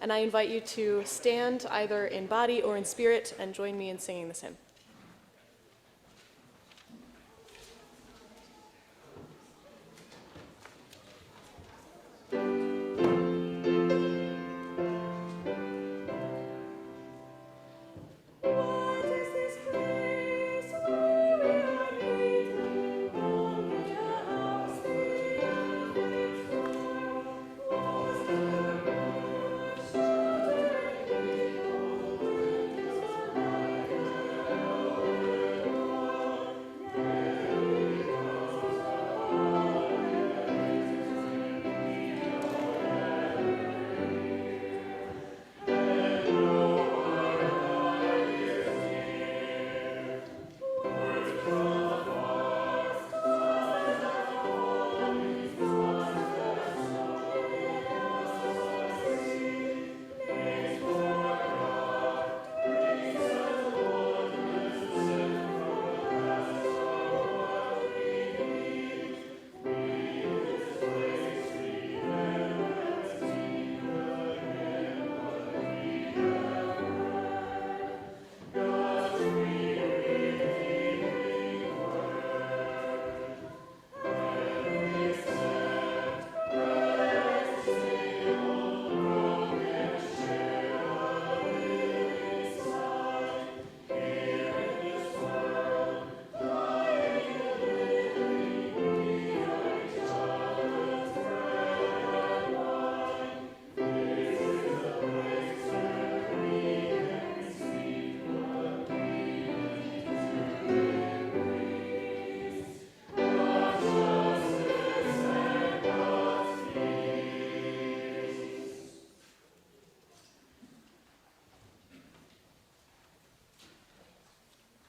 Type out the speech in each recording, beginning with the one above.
and I invite you to stand either in body or in spirit and join me in singing this hymn.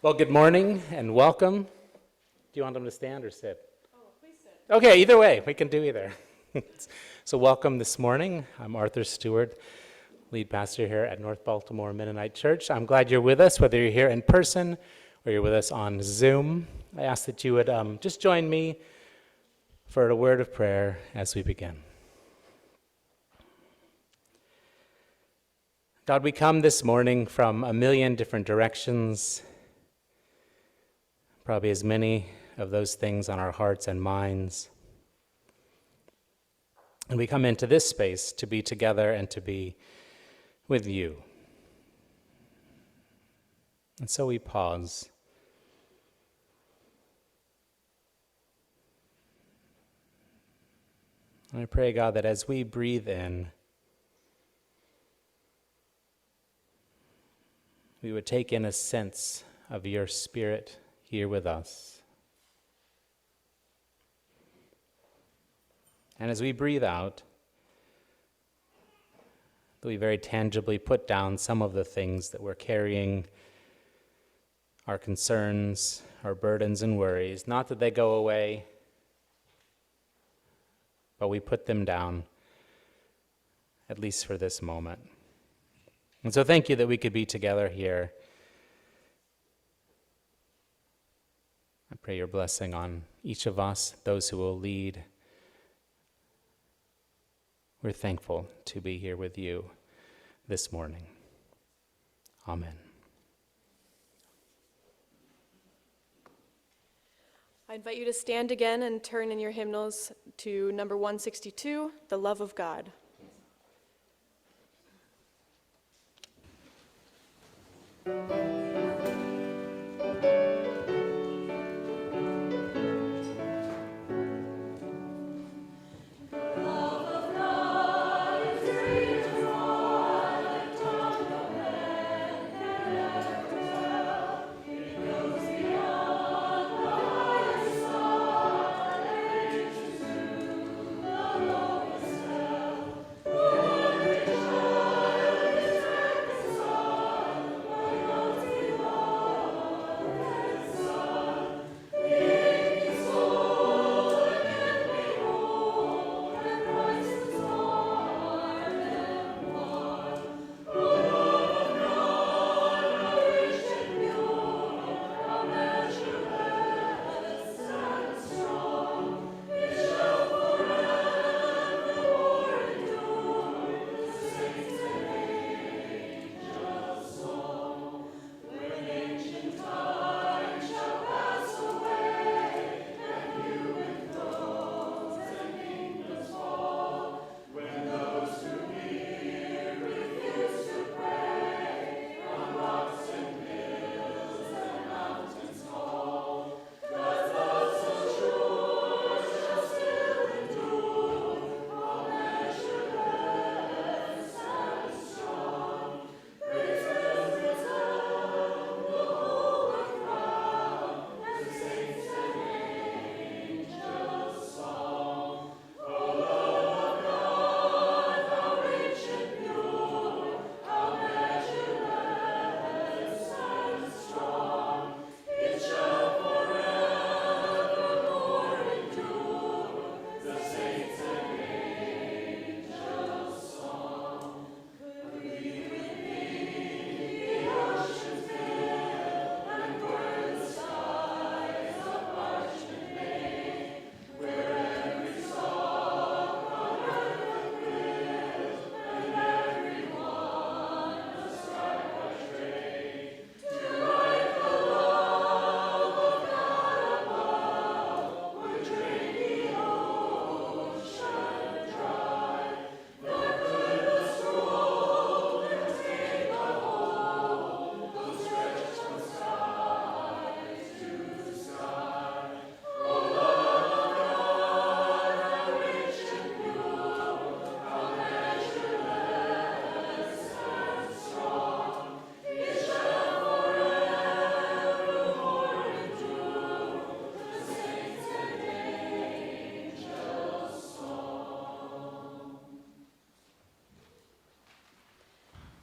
Well, good morning and welcome. Do you want them to stand or sit? Oh, please sit. Okay, either way, we can do either. So welcome this morning. I'm Arthur Stewart, lead pastor here at North Baltimore Mennonite Church. I'm glad you're with us, whether you're here in person or you're with us on Zoom. I ask that you would just join me for a word of prayer as we begin. God, we come this morning from a million different directions, probably as many of those things on our hearts and minds. And we come into this space to be together and to be with you. And so we pause. And I pray, God, that as we breathe in, we would take in a sense of your Spirit here with us. And as we breathe out, that we very tangibly put down some of the things that we're carrying, our concerns, our burdens and worries, not that they go away, but we put them down, at least for this moment. And so thank you that we could be together here. I pray your blessing on each of us, those who will lead. We're thankful to be here with you this morning. Amen. I invite you to stand again and turn in your hymnals to number 162, The Love of God.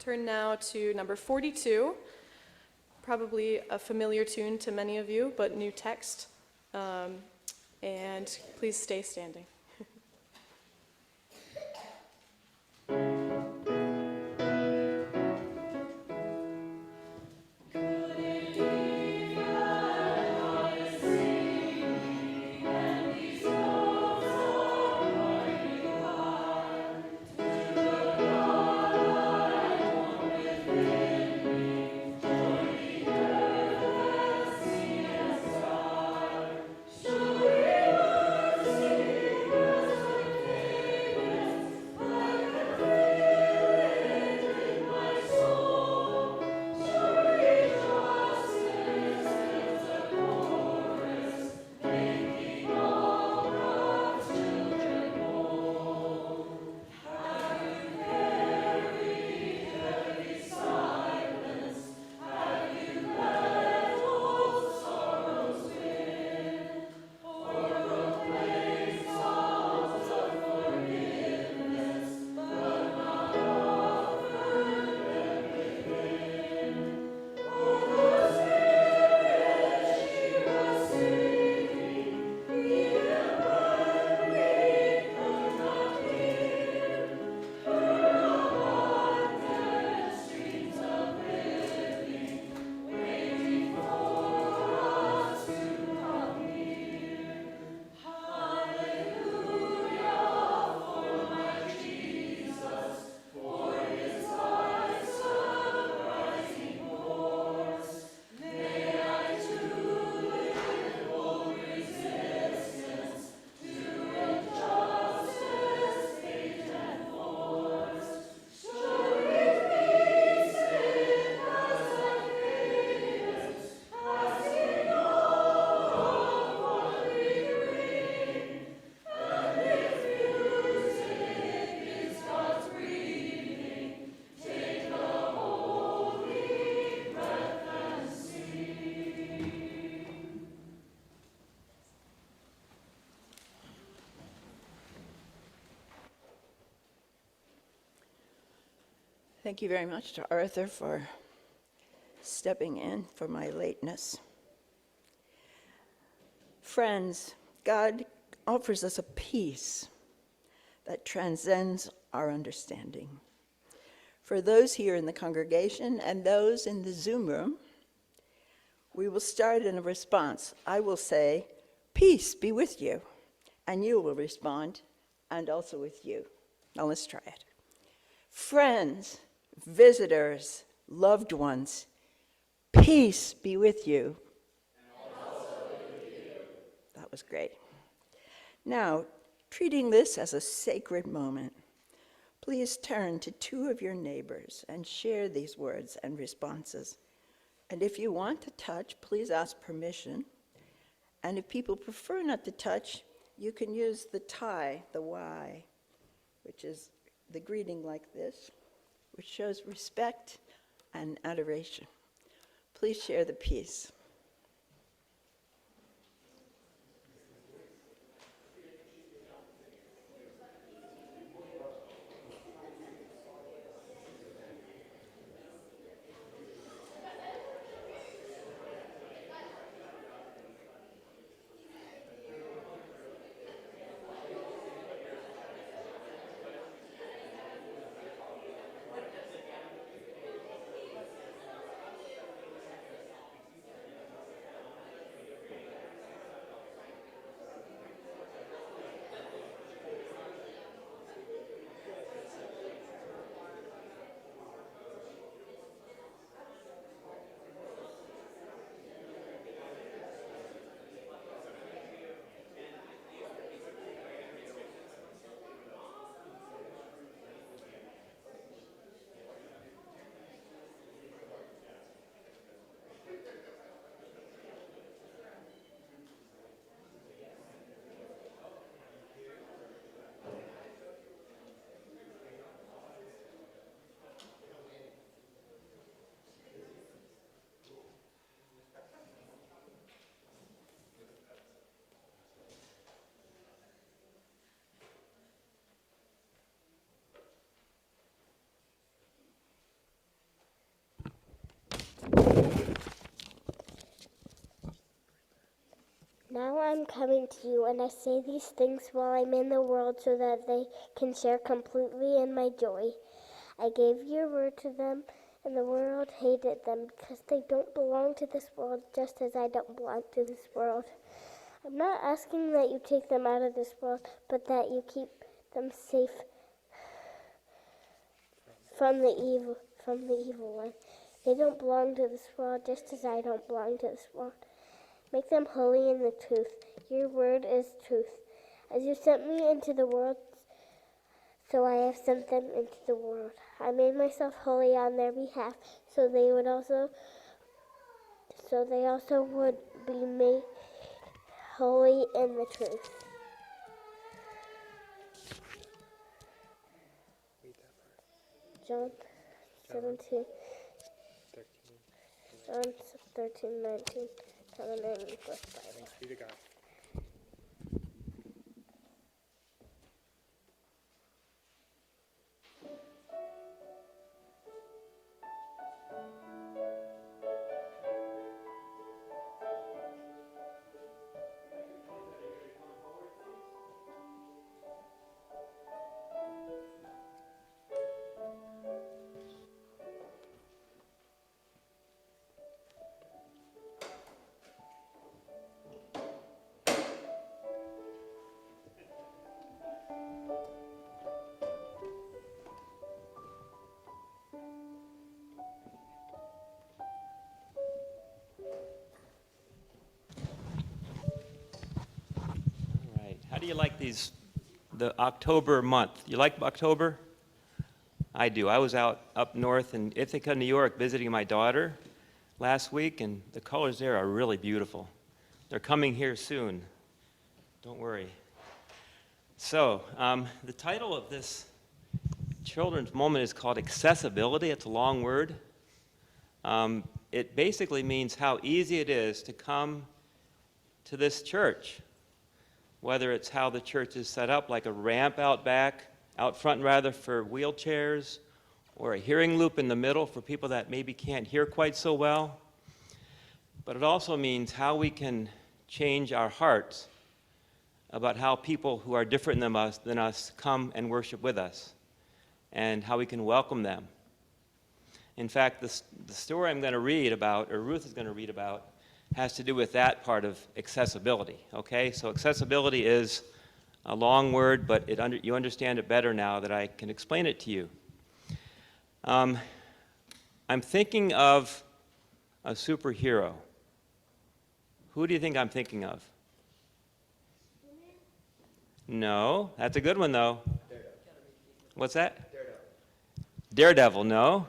Turn now to number 42, probably a familiar tune to many of you, but new text. And please stay standing. Thank you very much to Arthur for stepping in for my lateness. Friends, God offers us a peace that transcends our understanding. For those here in the congregation and those in the Zoom room, we will start in a response. I will say, "Peace be with you," and you will respond, "And also with you." Now let's try it. Friends, visitors, loved ones, peace be with you. And also with you. That was great. Now, treating this as a sacred moment, please turn to two of your neighbors and share these words and responses. And if you want to touch, please ask permission. And if people prefer not to touch, you can use the tie, the Y, which is the greeting like this, which shows respect and adoration. Please share the peace. I'm coming to you, and I say these things while I'm in the world so that they can share completely in my joy. I gave your word to them, and the world hated them because they don't belong to this world, just as I don't belong to this world. I'm not asking that you take them out of this world, but that you keep them safe from the evil one. They don't belong to this world, just as I don't belong to this world. Make them holy in the truth. Your word is truth. As you sent me into the world, so I have sent them into the world. I made myself holy on their behalf, so they also would be made holy in the truth. John 17, John 13, 19, John 9, English Bible. Be to God. How do you like the October month? You like October? I do. I was up north in Ithaca, New York, visiting my daughter last week, and the colors there are really beautiful. They're coming here soon. Don't worry. So, the title of this children's moment is called Accessibility. It's a long word. It basically means how easy it is to come to this church, whether it's how the church is set up, like a ramp out front rather, for wheelchairs, or a hearing loop in the middle for people that maybe can't hear quite so well. But it also means how we can change our hearts about how people who are different than us come and worship with us, and how we can welcome them. In fact, the story I'm going to read about, or Ruth is going to read about, has to do with that part of accessibility, okay? So accessibility is a long word, but you understand it better now that I can explain it to you. I'm thinking of a superhero. Who do you think I'm thinking of? No, that's a good one, though. What's that? Daredevil, no.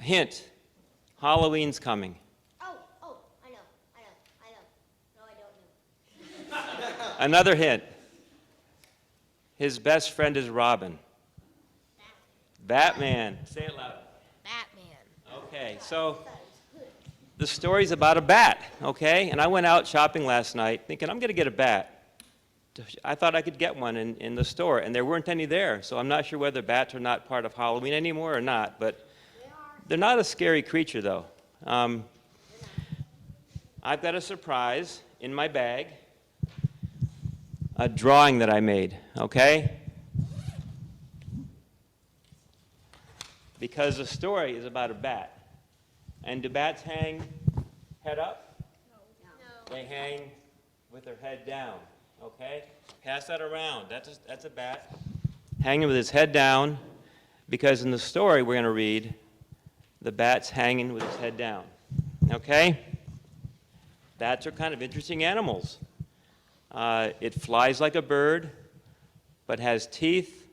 Hint, Halloween's coming. Another hint. His best friend is Robin. Batman. Say it loud. Batman. Okay, so the story's about a bat, okay? And I went out shopping last night thinking, I'm going to get a bat. I thought I could get one in the store, and there weren't any there. So I'm not sure whether bats are not part of Halloween anymore or not, but they're not a scary creature, though. I've got a surprise in my bag. A drawing that I made, okay? Because the story is about a bat. And do bats hang head up? No. They hang with their head down, okay? Pass that around. That's a bat hanging with his head down, because in the story we're going to read, the bat's hanging with his head down, okay? Bats are kind of interesting animals. It flies like a bird, but has teeth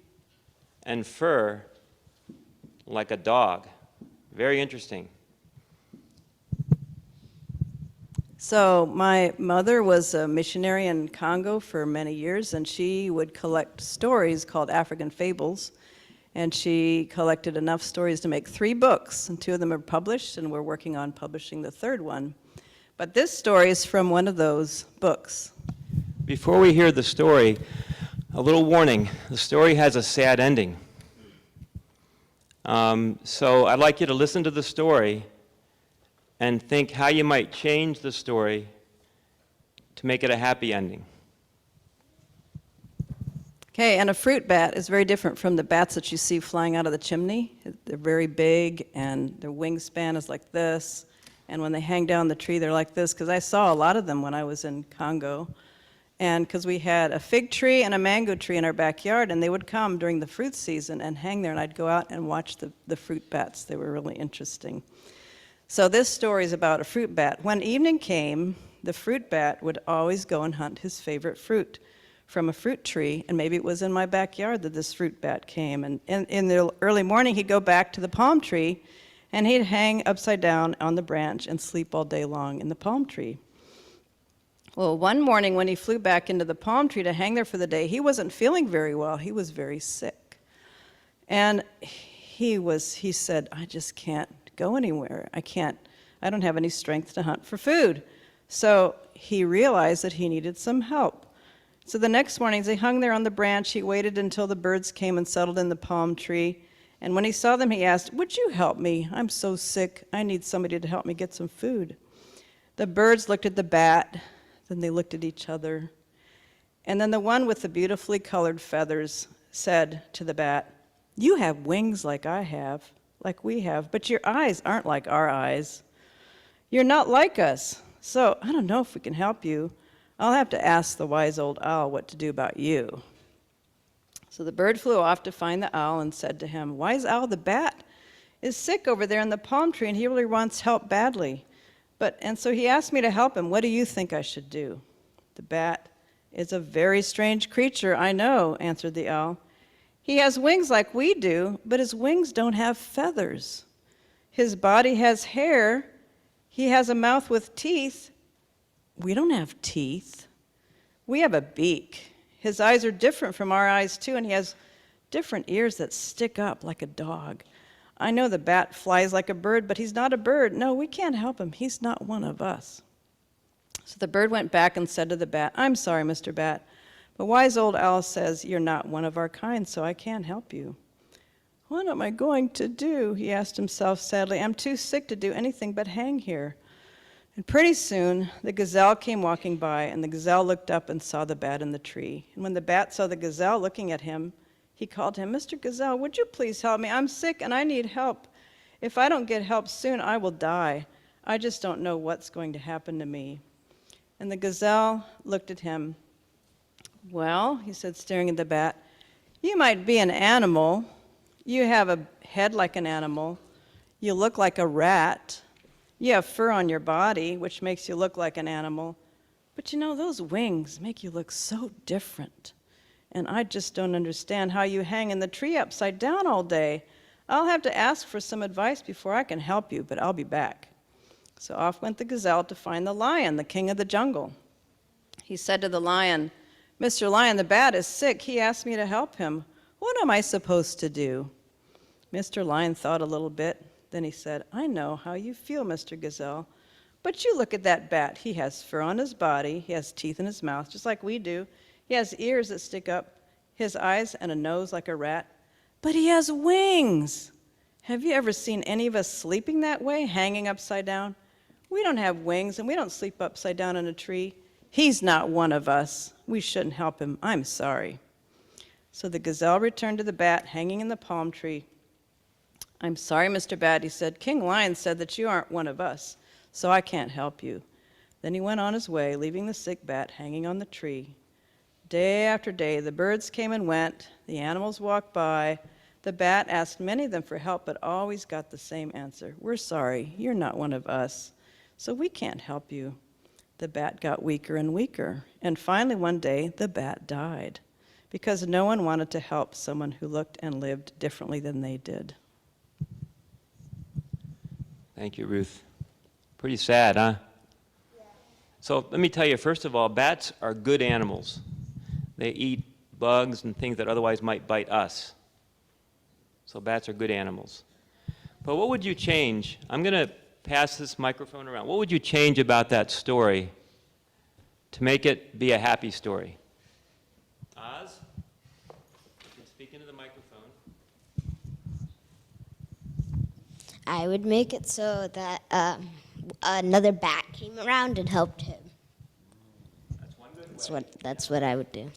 and fur like a dog. Very interesting. So my mother was a missionary in Congo for many years, and she would collect stories called African Fables. And she collected enough stories to make 3 books, and 2 of them are published, and we're working on publishing the 3rd one. But this story is from one of those books. Before we hear the story, a little warning. The story has a sad ending. So I'd like you to listen to the story and think how you might change the story to make it a happy ending. Okay, and a fruit bat is very different from the bats that you see flying out of the chimney. They're very big, and their wingspan is like this. And when they hang down the tree, they're like this, because I saw a lot of them when I was in Congo. And because we had a fig tree and a mango tree in our backyard, and they would come during the fruit season and hang there, and I'd go out and watch the fruit bats. They were really interesting. So this story is about a fruit bat. When evening came, the fruit bat would always go and hunt his favorite fruit from a fruit tree, and maybe it was in my backyard that this fruit bat came. And in the early morning, he'd go back to the palm tree, and he'd hang upside down on the branch and sleep all day long in the palm tree. Well, one morning when he flew back into the palm tree to hang there for the day, he wasn't feeling very well. He was very sick. And he said, I just can't go anywhere. I don't have any strength to hunt for food. So he realized that he needed some help. So the next morning, as he hung there on the branch, he waited until the birds came and settled in the palm tree. And when he saw them, he asked, would you help me? I'm so sick. I need somebody to help me get some food. The birds looked at the bat, then they looked at each other. And then the one with the beautifully colored feathers said to the bat, you have wings like we have, but your eyes aren't like our eyes. You're not like us, so I don't know if we can help you. I'll have to ask the wise old owl what to do about you. So the bird flew off to find the owl and said to him, wise owl, the bat is sick over there in the palm tree, and he really wants help badly. And so he asked me to help him. What do you think I should do? The bat is a very strange creature, I know, answered the owl. He has wings like we do, but his wings don't have feathers. His body has hair. He has a mouth with teeth. We don't have teeth. We have a beak. His eyes are different from our eyes, too, and he has different ears that stick up like a dog. I know the bat flies like a bird, but he's not a bird. No, we can't help him. He's not one of us. So the bird went back and said to the bat, I'm sorry, Mr. Bat, but wise old owl says you're not one of our kind, so I can't help you. What am I going to do? He asked himself sadly. I'm too sick to do anything but hang here. And pretty soon, the gazelle came walking by, and the gazelle looked up and saw the bat in the tree. And when the bat saw the gazelle looking at him, he called him, Mr. Gazelle, would you please help me? I'm sick and I need help. If I don't get help soon, I will die. I just don't know what's going to happen to me. And the gazelle looked at him. Well, he said, staring at the bat, you might be an animal. You have a head like an animal. You look like a rat. You have fur on your body, which makes you look like an animal. But you know, those wings make you look so different. And I just don't understand how you hang in the tree upside down all day. I'll have to ask for some advice before I can help you, but I'll be back. So off went the gazelle to find the lion, the king of the jungle. He said to the lion, Mr. Lion, the bat is sick. He asked me to help him. What am I supposed to do? Mr. Lion thought a little bit. Then he said, I know how you feel, Mr. Gazelle. But you look at that bat. He has fur on his body. He has teeth in his mouth, just like we do. He has ears that stick up, his eyes and a nose like a rat. But he has wings. Have you ever seen any of us sleeping that way, hanging upside down? We don't have wings, and we don't sleep upside down in a tree. He's not one of us. We shouldn't help him. I'm sorry. So the gazelle returned to the bat hanging in the palm tree. I'm sorry, Mr. Bat, he said. King Lion said that you aren't one of us, so I can't help you. Then he went on his way, leaving the sick bat hanging on the tree. Day after day, the birds came and went, the animals walked by. The bat asked many of them for help, but always got the same answer. We're sorry, you're not one of us, so we can't help you. The bat got weaker and weaker, and finally one day, the bat died, because no one wanted to help someone who looked and lived differently than they did. Thank you, Ruth. Pretty sad, huh? Yeah. So let me tell you, first of all, bats are good animals. They eat bugs and things that otherwise might bite us. So bats are good animals. But what would you change? I'm going to pass this microphone around. What would you change about that story to make it be a happy story? Oz? You can speak into the microphone. I would make it so that another bat came around and helped him. That's what I would do.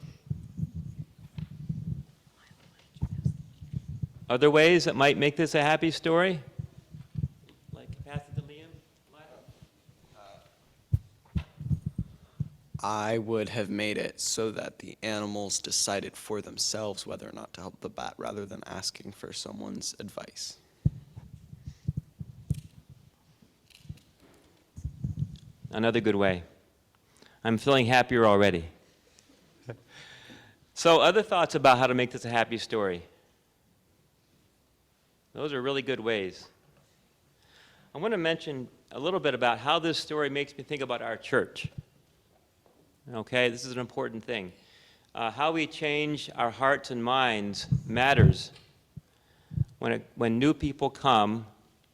Other ways that might make this a happy story? Like pass it to Liam? I would have made it so that the animals decided for themselves whether or not to help the bat rather than asking for someone's advice. Another good way. I'm feeling happier already. So, other thoughts about how to make this a happy story? Those are really good ways. I want to mention a little bit about how this story makes me think about our church. Okay, this is an important thing. How we change our hearts and minds matters when new people come,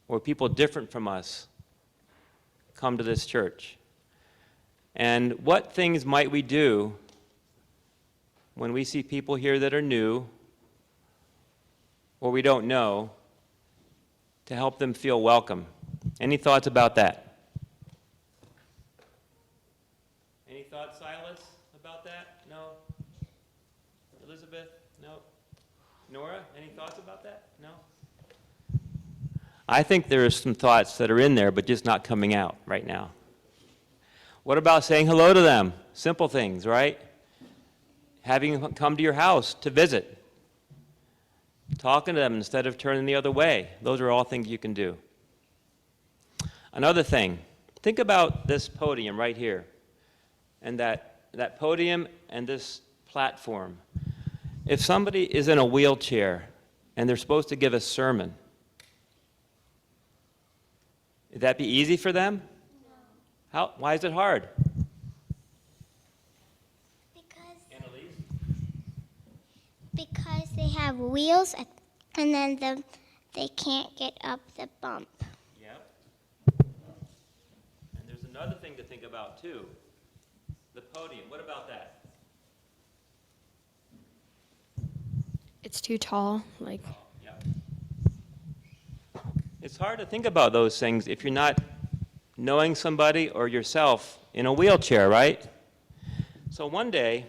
or people different from us come to this church. And what things might we do when we see people here that are new or we don't know to help them feel welcome? Any thoughts about that? Any thoughts, Silas, about that? No? Elizabeth? No? Nora, any thoughts about that? No? I think there are some thoughts that are in there but just not coming out right now. What about saying hello to them? Simple things, right? Having them come to your house to visit. Talking to them instead of turning the other way. Those are all things you can do. Another thing, think about this podium right here. And that podium and this platform. If somebody is in a wheelchair and they're supposed to give a sermon, would that be easy for them? No. Why is it hard? Because they have wheels and then they can't get up the bump. Yep. And there's another thing to think about too. The podium. What about that? It's too tall, like. Yep. It's hard to think about those things if you're not knowing somebody or yourself in a wheelchair, right? So one day,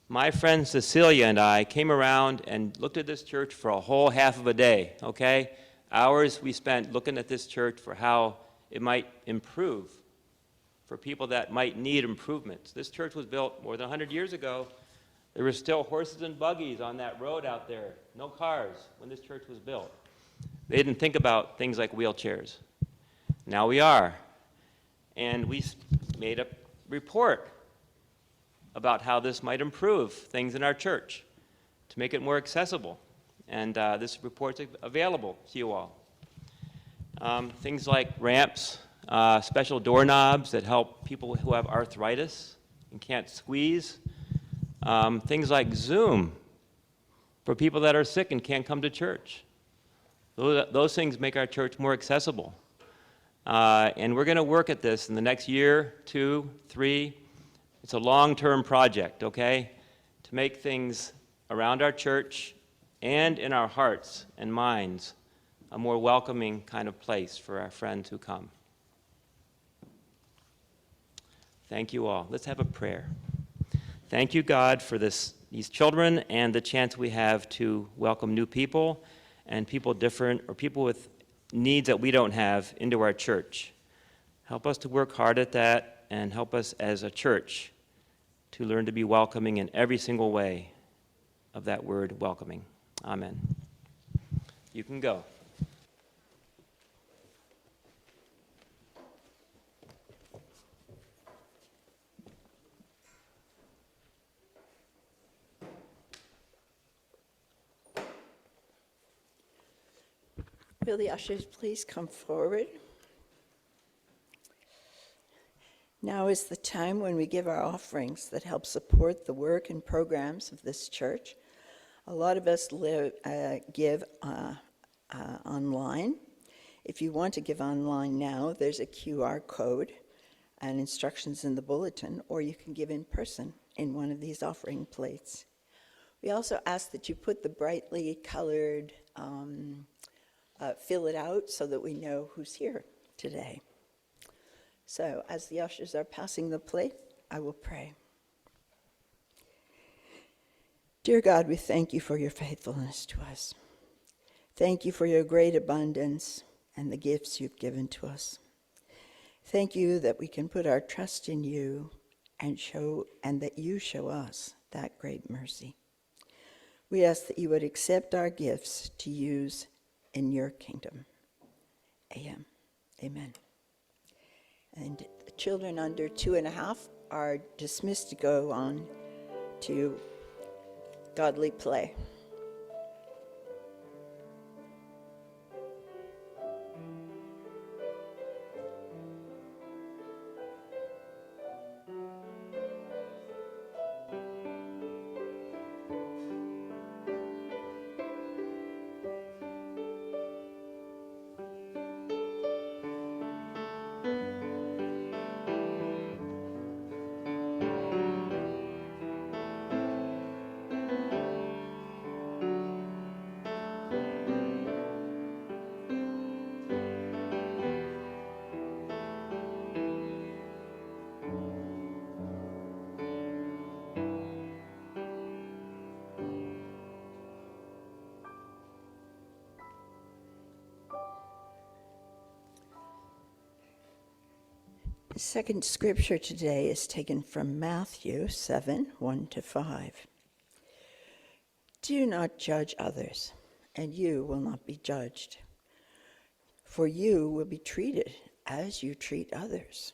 my friend Cecilia and I came around and looked at this church for a whole half of a day, okay? Hours we spent looking at this church for how it might improve for people that might need improvements. This church was built more than 100 years ago. There were still horses and buggies on that road out there, no cars when this church was built. They didn't think about things like wheelchairs. Now we are. And we made a report about how this might improve things in our church to make it more accessible. And this report's available to you all. Things like ramps, special doorknobs that help people who have arthritis and can't squeeze. Things like Zoom for people that are sick and can't come to church. Those things make our church more accessible. And we're going to work at this in the next year, 2, 3. It's a long-term project, okay, to make things around our church and in our hearts and minds a more welcoming kind of place for our friends who come. Thank you all. Let's have a prayer. Thank you, God, for these children and the chance we have to welcome new people and people different or people with needs that we don't have into our church. Help us to work hard at that and help us as a church to learn to be welcoming in every single way of that word, welcoming. Amen. You can go. Will the ushers please come forward? Now is the time when we give our offerings that help support the work and programs of this church. A lot of us give online. If you want to give online now, there's a QR code and instructions in the bulletin, or you can give in person in one of these offering plates. We also ask that you put the brightly colored, fill it out so that we know who's here today. So as the ushers are passing the plate, I will pray. Dear God, we thank you for your faithfulness to us. Thank you for your great abundance and the gifts you've given to us. Thank you that we can put our trust in you and that you show us that great mercy. We ask that you would accept our gifts to use in your kingdom. Amen. And the children under 2.5 are dismissed to go on to godly play. The second scripture today is taken from Matthew 7, 1-5. Do not judge others, and you will not be judged. For you will be treated as you treat others.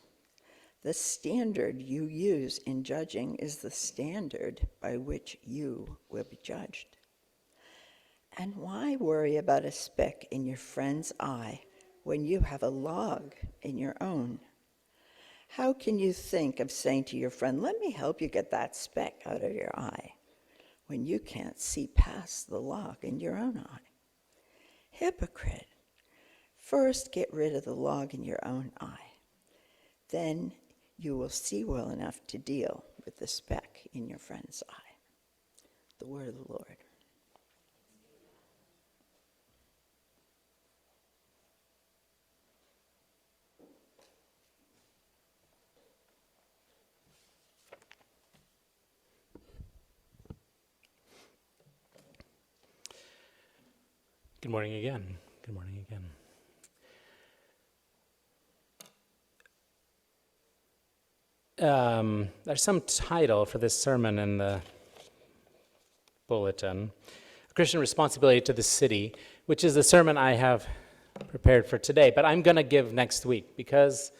The standard you use in judging is the standard by which you will be judged. And why worry about a speck in your friend's eye when you have a log in your own? How can you think of saying to your friend, let me help you get that speck out of your eye, when you can't see past the log in your own eye? Hypocrite, first get rid of the log in your own eye. Then you will see well enough to deal with the speck in your friend's eye. The word of the Lord. Good morning again. Good morning again. There's some title for this sermon in the bulletin, A Christian Responsibility to the City, which is the sermon I have prepared for today, but I'm going to give next week because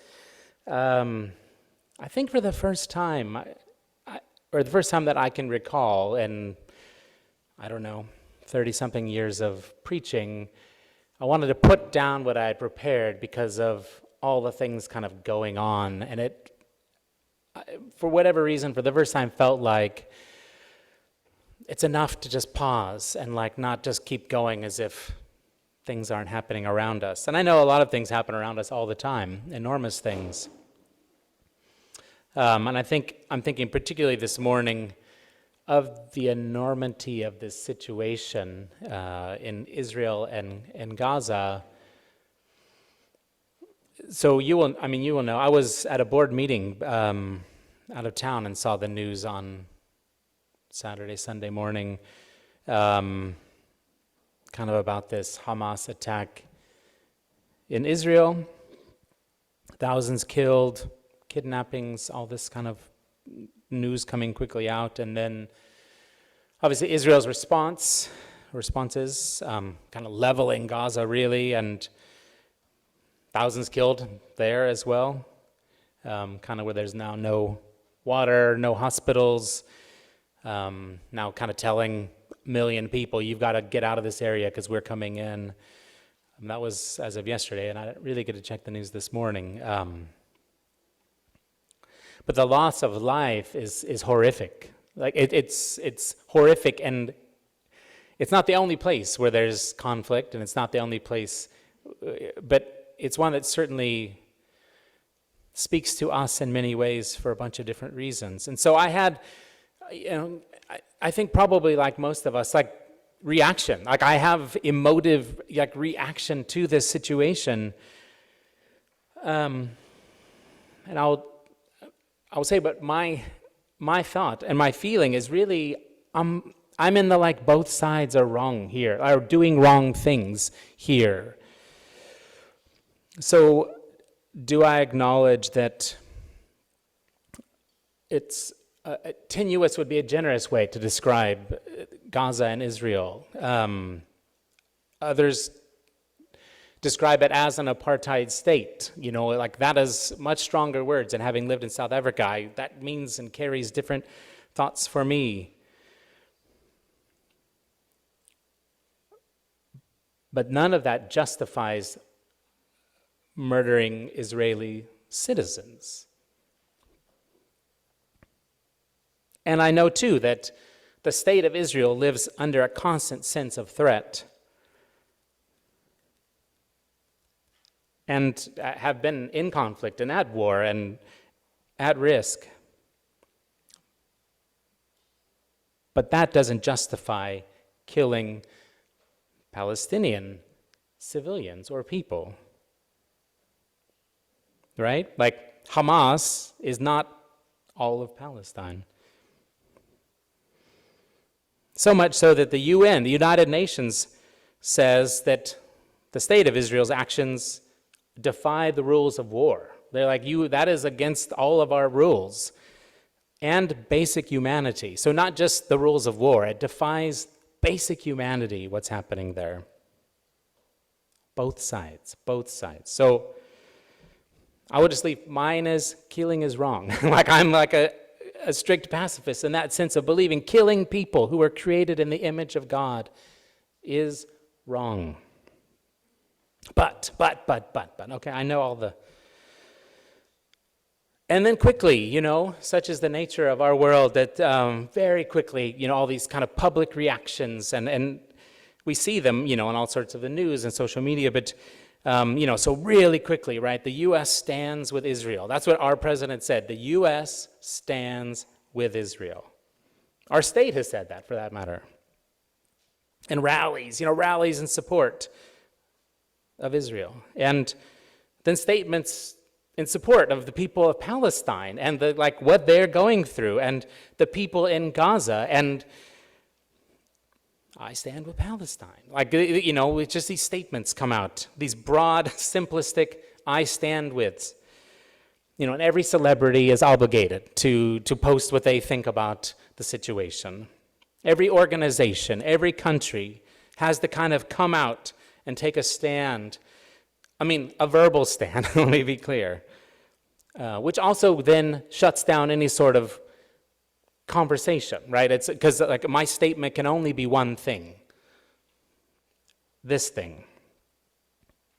I think for the first time, or the first time that I can recall, and I don't know, 30-something years of preaching, I wanted to put down what I had prepared because of all the things kind of going on, and it, for whatever reason, for the first time, felt like it's enough to just pause and like not just keep going as if things aren't happening around us. And I know a lot of things happen around us all the time, enormous things. And I'm thinking particularly this morning of the enormity of this situation in Israel and Gaza. So you will know, I was at a board meeting out of town and saw the news on Saturday, Sunday morning, kind of about this Hamas attack in Israel, thousands killed, kidnappings, all this kind of news coming quickly out, and then obviously Israel's responses, kind of leveling Gaza really, and thousands killed there as well, kind of where there's now no water, no hospitals, now kind of telling a million people, you've got to get out of this area because we're coming in. And that was as of yesterday, and I didn't really get to check the news this morning. But the loss of life is horrific. Like it's horrific, and it's not the only place where there's conflict, and it's not the only place, but it's one that certainly speaks to us in many ways for a bunch of different reasons. And so I had, I think probably like most of us, like reaction. Like I have emotive reaction to this situation. And I'll say, but my thought and my feeling is really, I'm I'm in the like both sides are wrong here, are doing wrong things here. So do I acknowledge that it's tenuous would be a generous way to describe Gaza and Israel. Others describe it as an apartheid state. You know, like that is much stronger words. And having lived in South Africa, that means and carries different thoughts for me. But none of that justifies murdering Israeli citizens. And I know too that the state of Israel lives under a constant sense of threat and have been in conflict and at war and at risk. But that doesn't justify killing Palestinian civilians or people. Right? Like Hamas is not all of Palestine. So much so that the UN, the United Nations, says that the state of Israel's actions defy the rules of war. They're like, that is against all of our rules and basic humanity. So not just the rules of war, it defies basic humanity, what's happening there. Both sides. So I would just leave mine as killing is wrong. Like I'm like a strict pacifist in that sense of believing killing people who are created in the image of God is wrong. But, okay, I know all the... And then quickly, such is the nature of our world that very quickly, all these kind of public reactions, and we see them, in all sorts of the news and social media, but, so really quickly, right, the U.S. stands with Israel. That's what our president said. The U.S. stands with Israel. Our state has said that, for that matter. And rallies in support of Israel. And then statements in support of the people of Palestine and what they're going through and the people in Gaza. And I stand with Palestine. It's just these statements come out, these broad, simplistic, I stand with. And every celebrity is obligated to post what they think about the situation. Every organization, every country has to kind of come out and take a stand. I mean, a verbal stand, let me be clear, which also then shuts down any sort of conversation, right? It's because my statement can only be one thing, this thing.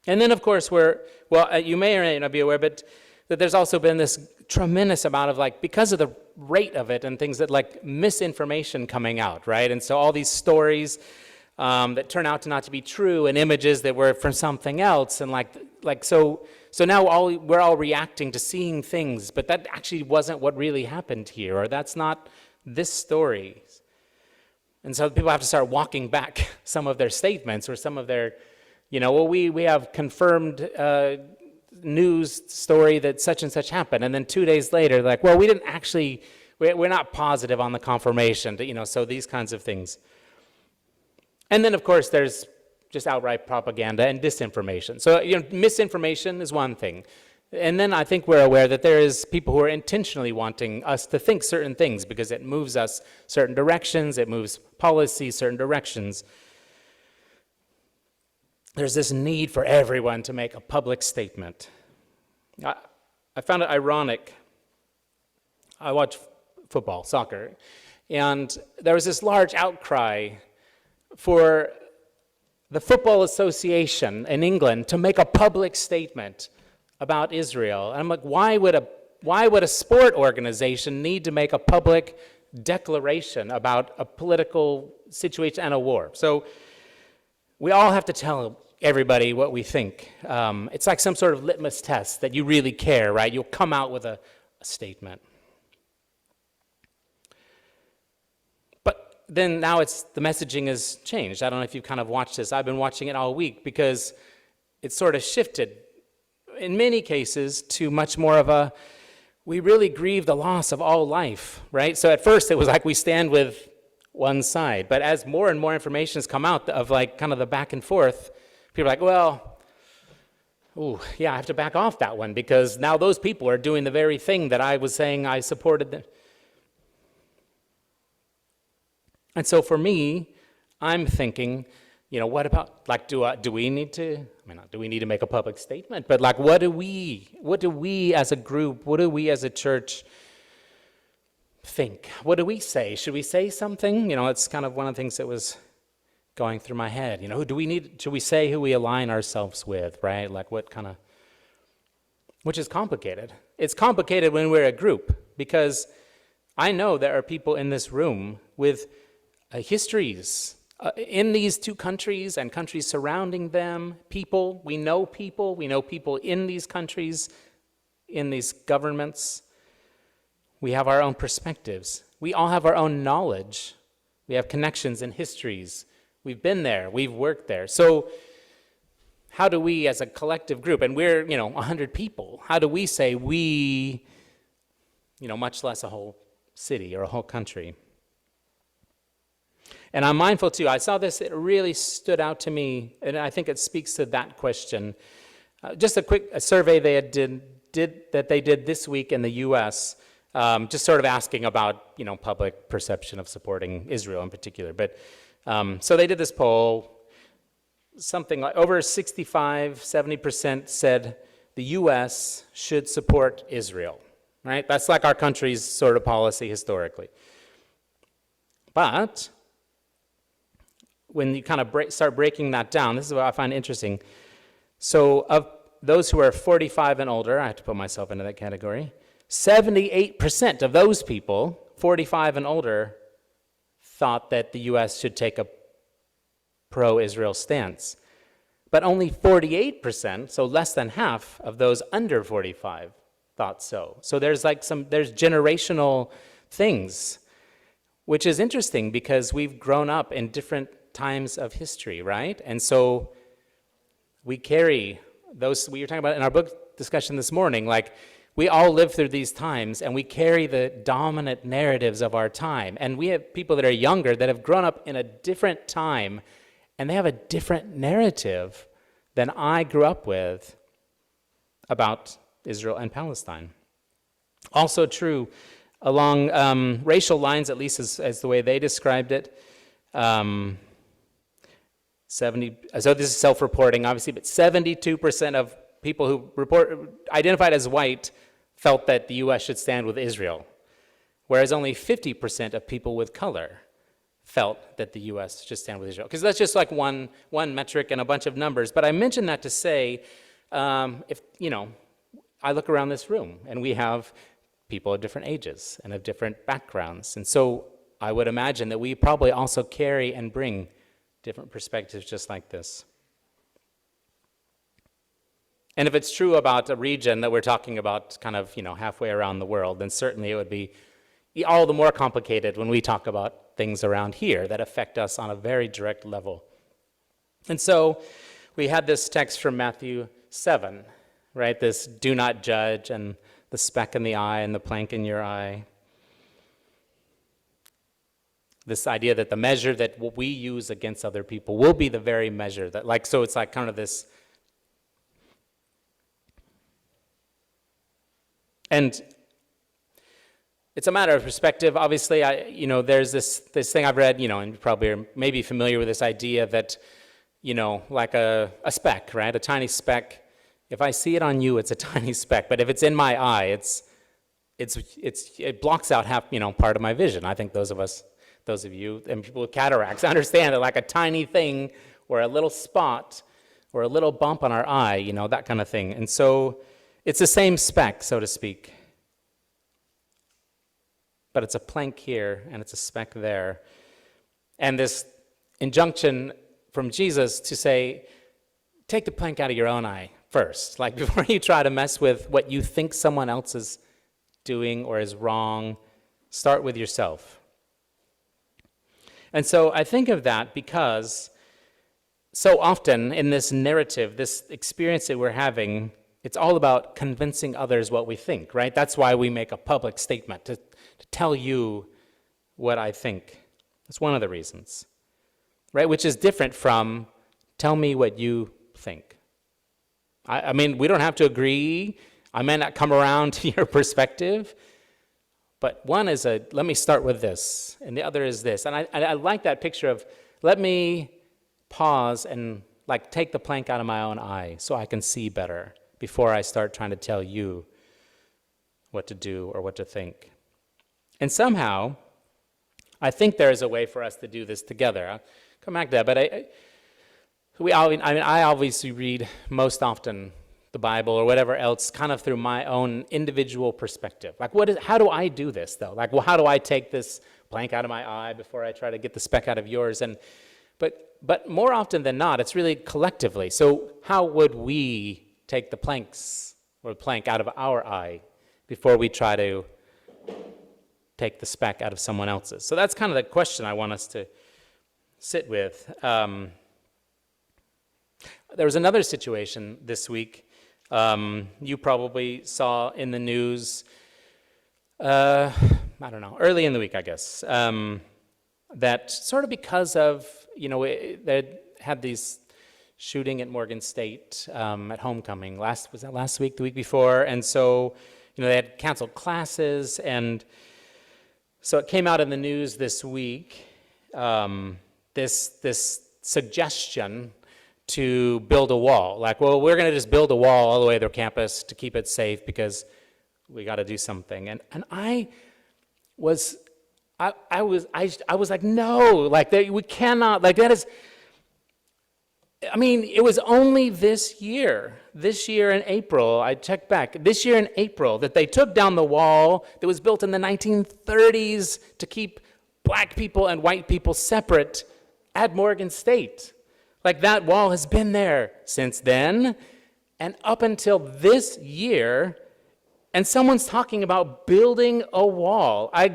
And then, of course, you may or may not be aware, but that there's also been this tremendous amount of because of the rate of it and things that misinformation coming out, right? And so all these stories that turn out to not to be true and images that were from something else and so now we're all reacting to seeing things, but that actually wasn't what really happened here, or that's not this story. And so people have to start walking back some of their statements or some of their, we have confirmed news story that such and such happened, and then 2 days later, we didn't actually, we're not positive on the confirmation, so these kinds of things. And then, of course, there's just outright propaganda and disinformation. So, misinformation is one thing. And then I think we're aware that there is people who are intentionally wanting us to think certain things because it moves us certain directions, it moves policy certain directions. There's this need for everyone to make a public statement. I found it ironic. I watch football, soccer, and there was this large outcry for the Football Association in England to make a public statement about Israel. And I'm like, why would a sport organization need to make a public declaration about a political situation and a war? So we all have to tell everybody what we think. It's like some sort of litmus test that you really care, right? You'll come out with a statement. Then now the messaging has changed. I don't know if you've kind of watched this. I've been watching it all week because it's sort of shifted in many cases to much more of we really grieve the loss of all life, right? So at first it was we stand with one side. But as more and more information has come out of like kind of the back and forth, people are like, well, ooh, yeah, I have to back off that one because now those people are doing the very thing that I was saying I supported. And so for me, I'm thinking, what about, like, do we need to, not do we need to make a public statement, but like, what do we as a group, what do we as a church think? What do we say? Should we say something? It's kind of one of the things that was going through my head. Should we say who we align ourselves with, right? Like which is complicated. It's complicated when we're a group because I know there are people in this room with histories in these two countries and countries surrounding them. We know people in these countries, in these governments. We have our own perspectives. We all have our own knowledge. We have connections and histories. We've been there, we've worked there. So how do we as a collective group, and we're, 100 people, how do we say we, much less a whole city or a whole country? And I'm mindful too, I saw this, it really stood out to me, and I think it speaks to that question. Just a survey they did this week in the US, just sort of asking about, public perception of supporting Israel in particular. But so they did this poll, something like over 70% said the US should support Israel, right? That's like our country's sort of policy historically. But when you kind of start breaking that down, this is what I find interesting. So of those who are 45 and older, I have to put myself into that category, 78% of those people, 45 and older, thought that the U.S. should take a pro-Israel stance. But only 48%, so less than half of those under 45 thought so. So there's generational things, which is interesting because we've grown up in different times of history, right? And so we carry those, we were talking about in our book discussion this morning, like we all live through these times and we carry the dominant narratives of our time. And we have people that are younger that have grown up in a different time and they have a different narrative than I grew up with about Israel and Palestine. Also true along racial lines, at least as the way they described it. So this is self-reporting, obviously, but 72% of people who identified as white felt that the U.S. should stand with Israel, whereas only 50% of people with color felt that the U.S. should stand with Israel. Because that's just like one metric and a bunch of numbers. But I mention that to say, I look around this room and we have people of different ages and of different backgrounds. And so I would imagine that we probably also carry and bring different perspectives just like this. And if it's true about a region that we're talking about kind of, halfway around the world, then certainly it would be all the more complicated when we talk about things around here that affect us on a very direct level. And so we had this text from Matthew 7, right? This do not judge and the speck in the eye and the plank in your eye. This idea that the measure that we use against other people will be the very measure that, so it's like kind of this. And it's a matter of perspective. Obviously, there's this thing I've read, and you probably are maybe familiar with this idea that, like a speck, right? A tiny speck. If I see it on you, it's a tiny speck. But if it's in my eye, it blocks out half, part of my vision. I think those of you and people with cataracts understand that like a tiny thing or a little spot or a little bump on our eye, that kind of thing. And so it's the same speck, so to speak. But it's a plank here and it's a speck there. And this injunction from Jesus to say, take the plank out of your own eye first. Like before you try to mess with what you think someone else is doing or is wrong, start with yourself. And so I think of that because so often in this narrative, this experience that we're having, it's all about convincing others what we think, right? That's why we make a public statement, to tell you what I think. That's one of the reasons, right? Which is different from tell me what you think. I mean, we don't have to agree. I may not come around to your perspective, but one is let me start with this, and the other is this. And I like that picture of let me pause and like take the plank out of my own eye so I can see better before I start trying to tell you what to do or what to think. And somehow, I think there is a way for us to do this together. I'll come back to that, but I obviously read most often the Bible or whatever else kind of through my own individual perspective. Like, how do I do this, though? Like, well, how do I take this plank out of my eye before I try to get the speck out of yours? But more often than not, it's really collectively. So how would we take the plank out of our eye before we try to take the speck out of someone else's? So that's kind of the question I want us to sit with. There was another situation this week. You probably saw in the news, I don't know, early in the week, I guess, that sort of because of, they had these shooting at Morgan State at homecoming. Was that last week, the week before? And so, they had canceled classes, and so it came out in the news this week, this suggestion to build a wall. Like, well, we're going to just build a wall all the way to their campus to keep it safe because we got to do something. And I was like, no, like we cannot, like that is, I mean, it was only this year in April, I checked back, this year in April that they took down the wall that was built in the 1930s to keep black people and white people separate at Morgan State. Like that wall has been there since then and up until this year, and someone's talking about building a wall. I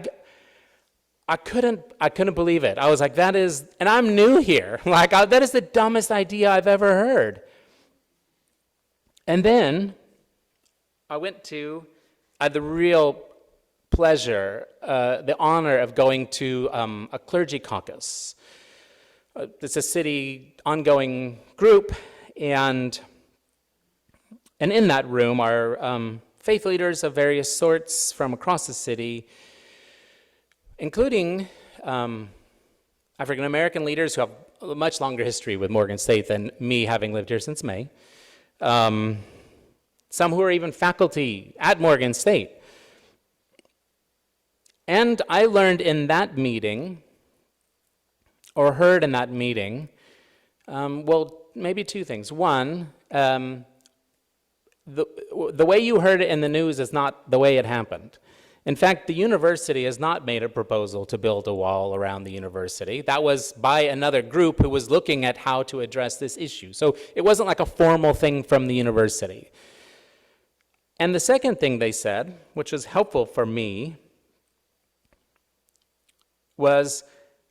couldn't believe it. I was like, that is, and I'm new here. Like, that is the dumbest idea I've ever heard. And then I had the real pleasure, the honor of going to a clergy caucus. It's a city ongoing group, and in that room are faith leaders of various sorts from across the city, including African American leaders who have a much longer history with Morgan State than me, having lived here since May. Some who are even faculty at Morgan State. And I learned in that meeting, or heard in that meeting, well, maybe two things. One, the way you heard it in the news is not the way it happened. In fact, the university has not made a proposal to build a wall around the university. That was by another group who was looking at how to address this issue. So it wasn't like a formal thing from the university. And the second thing they said, which was helpful for me, was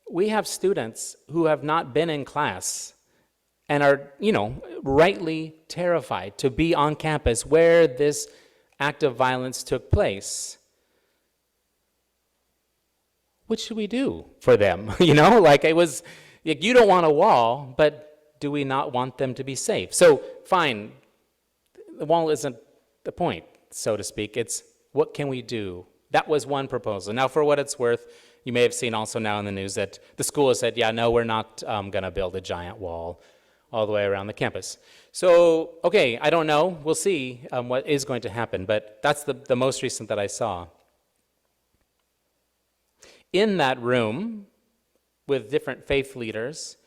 we have students who have not been in class and are, rightly terrified to be on campus where this act of violence took place. What should we do for them? Like it was, like, you don't want a wall, but do we not want them to be safe? So fine, the wall isn't the point, so to speak. It's what can we do? That was one proposal. Now, for what it's worth, you may have seen also now in the news that the school has said, yeah, no, we're not going to build a giant wall all the way around the campus. So, okay, I don't know. We'll see what is going to happen, but that's the most recent that I saw. In that room, with different faith leaders,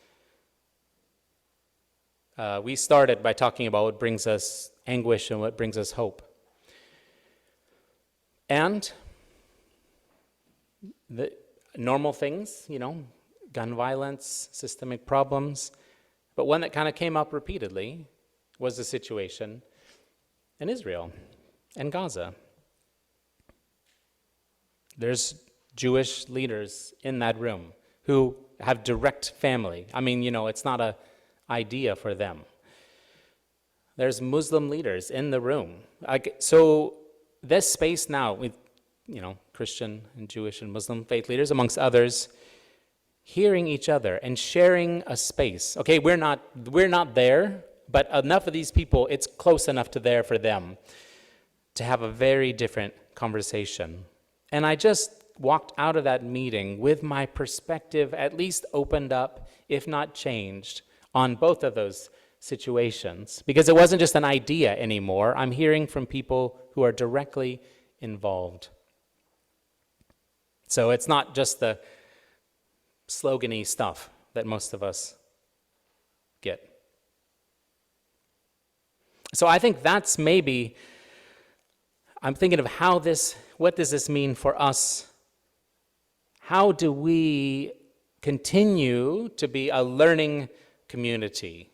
we started by talking about what brings us anguish and what brings us hope. And the normal things, gun violence, systemic problems, but one that kind of came up repeatedly was the situation in Israel and Gaza. There's Jewish leaders in that room who have direct family. I mean, it's not an idea for them. There's Muslim leaders in the room. So this space now with, Christian and Jewish and Muslim faith leaders, amongst others, hearing each other and sharing a space. Okay, we're not there, but enough of these people, it's close enough to there for them to have a very different conversation. And I just walked out of that meeting with my perspective at least opened up, if not changed, on both of those situations. Because it wasn't just an idea anymore. I'm hearing from people who are directly involved. So it's not just the slogan-y stuff that most of us get. So I think that's maybe, I'm thinking of what does this mean for us? How do we continue to be a learning community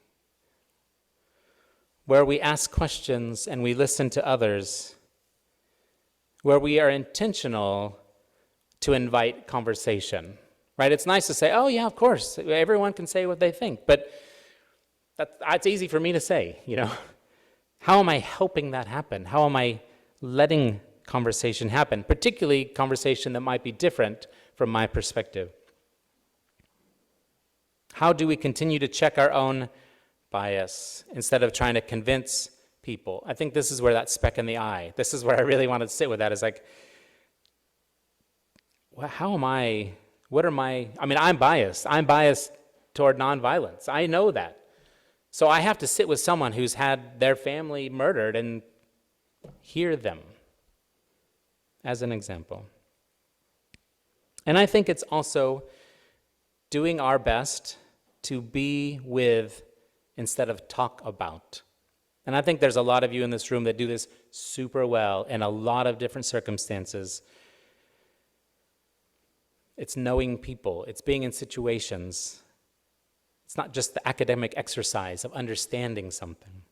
where we ask questions and we listen to others, where we are intentional to invite conversation, right? It's nice to say, oh yeah, of course, everyone can say what they think, but it's easy for me to say, How am I helping that happen? How am I letting conversation happen, particularly conversation that might be different from my perspective? How do we continue to check our own bias instead of trying to convince people? I think this is where that speck in the eye, this is where I really want to sit with that, is like, I'm biased. I'm biased toward nonviolence. I know that. So I have to sit with someone who's had their family murdered and hear them, as an example. And I think it's also doing our best to be with instead of talk about. And I think there's a lot of you in this room that do this super well in a lot of different circumstances. It's knowing people. It's being in situations. It's not just the academic exercise of understanding something.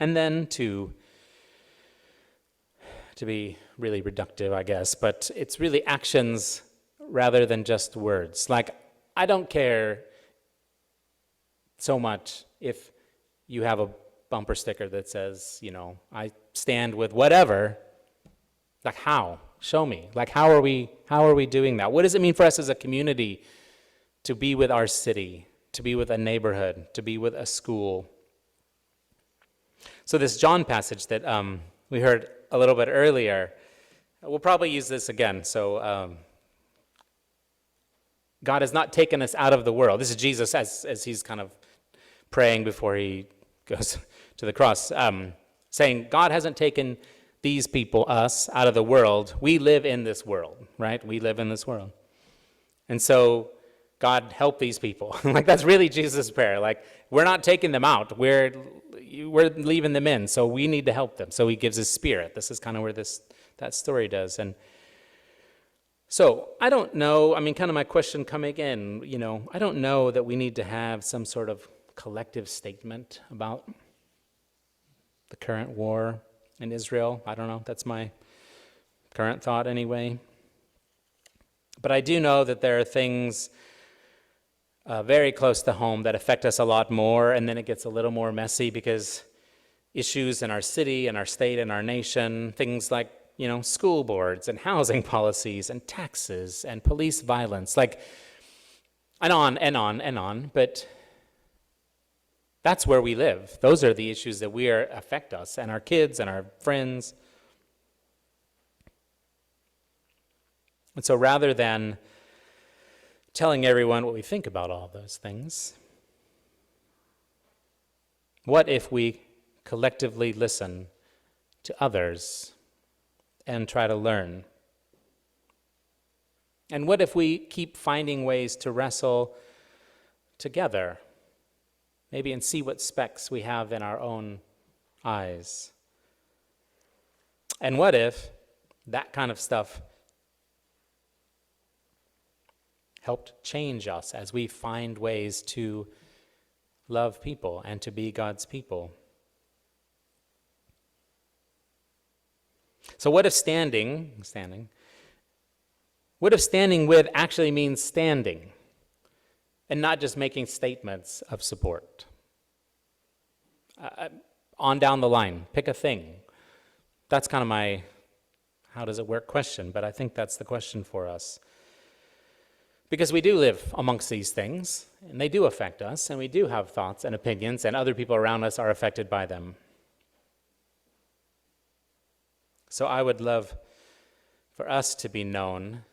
And then to be really reductive, I guess, but it's really actions rather than just words. Like, I don't care so much if you have a bumper sticker that says, I stand with whatever. Like, how? Show me. Like, how are we doing that? What does it mean for us as a community to be with our city, to be with a neighborhood, to be with a school? So this John passage that we heard a little bit earlier, we'll probably use this again. So God has not taken us out of the world. This is Jesus as he's kind of praying before he goes to the cross, saying, God hasn't taken these people, us, out of the world. We live in this world, right? We live in this world. And so God, help these people. Like, that's really Jesus' prayer. Like, we're not taking them out. We're leaving them in, so we need to help them. So he gives his Spirit. This is kind of where that story does. And so I don't know, kind of my question coming in, I don't know that we need to have some sort of collective statement about the current war in Israel. I don't know. That's my current thought anyway. But I do know that there are things very close to home that affect us a lot more, and then it gets a little more messy because issues in our city and our state and our nation, things like, school boards and housing policies and taxes and police violence, and on and on and on. But that's where we live. Those are the issues that affect us and our kids and our friends. And so rather than telling everyone what we think about all those things, what if we collectively listen to others and try to learn? And what if we keep finding ways to wrestle together, maybe, and see what specks we have in our own eyes? And what if that kind of stuff helped change us as we find ways to love people and to be God's people? So what if standing with actually means standing and not just making statements of support? On down the line, pick a thing. That's kind of my how does it work question, but I think that's the question for us. Because we do live amongst these things, and they do affect us, and we do have thoughts and opinions, and other people around us are affected by them. So I would love for us to be known,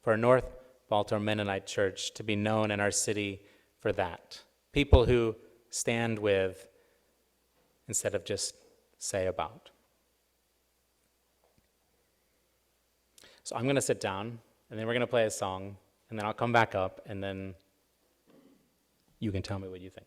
for North Baltimore Mennonite Church to be known in our city for that. People who stand with instead of just say about. So I'm going to sit down, and then we're going to play a song, and then I'll come back up, and then you can tell me what you think.